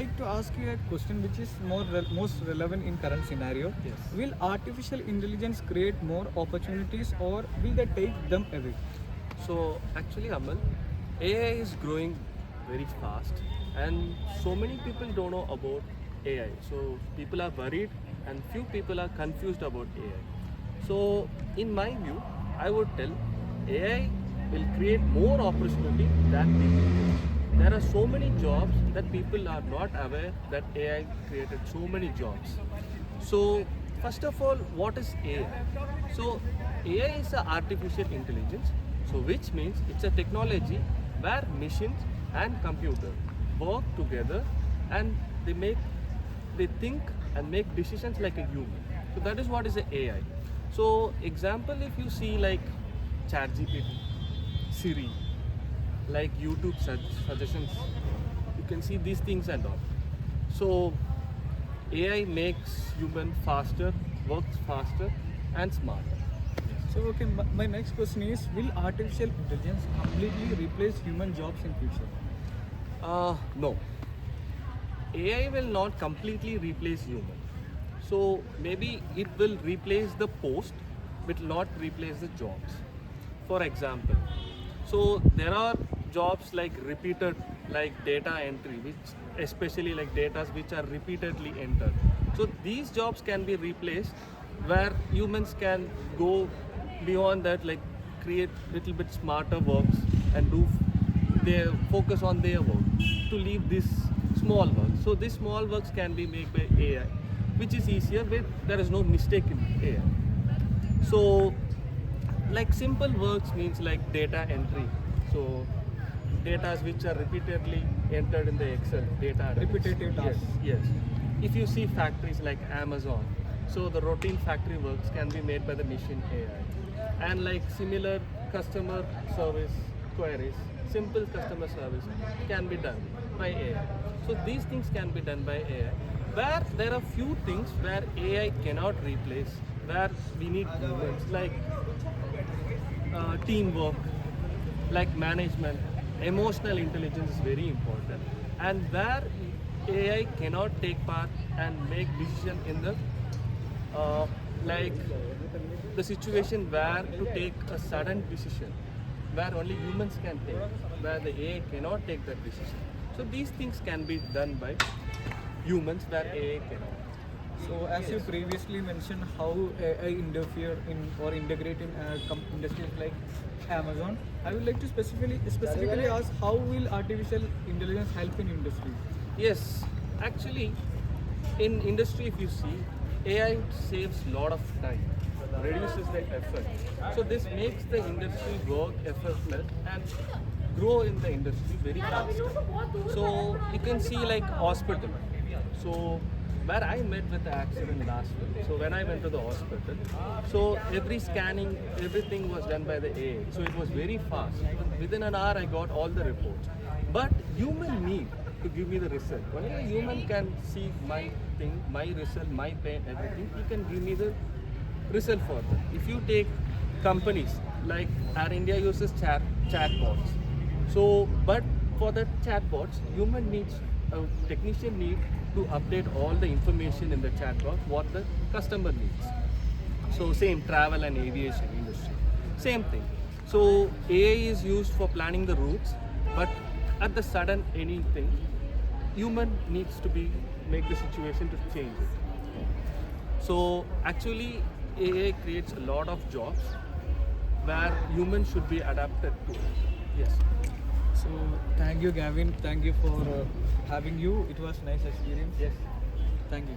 like to ask you a question which is most relevant in current scenario. Yes. Will artificial intelligence create more opportunities or will they take them away? So actually, Amal, AI is growing very fast, and so many people don't know about AI. So people are worried, and few people are confused about AI. So in my view, I would tell AI will create more opportunity than people. There are so many jobs that people are not aware that AI created so many jobs. So first of all, what is AI? So AI is an artificial intelligence, so which means it's a technology where machines and computer work together and they think and make decisions like a human. So that is what is a AI. So example, if you see like ChatGPT, Siri, like YouTube suggestions, you can see these things and all. So AI makes human faster, works faster and smarter. So okay, my next question is, will artificial intelligence completely replace human jobs in future? No. AI will not completely replace human. So maybe it will replace the post, but not replace the jobs. For example, so there are jobs like repeated, like data entry, which especially like data which are repeatedly entered. So these jobs can be replaced where humans can go beyond that, like create little bit smarter works and do their focus on their work to leave this small work. So these small works can be made by AI, which is easier with there is no mistake in AI. So like simple works means like data entry. So data which are repeatedly entered in the Excel data. Repetitive Yes, tasks. yes. If you see factories like Amazon, so the routine factory works can be made by the machine AI. And like similar customer service queries, simple customer service can be done by AI. So these things can be done by AI. Where there are few things where AI cannot replace, where we need humans, like teamwork, like management, emotional intelligence is very important. And where AI cannot take part and make decision in the uh, like the situation where to take a sudden decision, where only humans can take, where the AI cannot take that decision. So these things can be done by humans where AI cannot. So as you previously mentioned, how AI interfere in or integrate in industries like Amazon, I would like to specifically ask, how will artificial intelligence help in industry? Yes, actually, in industry, if you see, AI saves lot of time, reduces the effort. So this makes the industry work effortless and grow in the industry very fast. So you can see like hospital. So where I met with the accident last week. So when I went to the hospital, so every scanning, everything was done by the AI. So it was very fast. Within an hour, I got all the reports. But human need to give me the result. Only a human can see my thing, my result, my pain, everything. He can give me the result for that. If you take companies like Air India uses chatbots. So, but for the chatbots, human needs a technician need to update all the information in the chatbot what the customer needs. So same travel and aviation industry, same thing. So AI is used for planning the routes, but at the sudden anything, human needs to be make the situation to change it. So actually AI creates a lot of jobs where humans should be adapted to. Yes. So thank you, Gavin. Thank you for having you. It was nice experience. Yes. Thank you.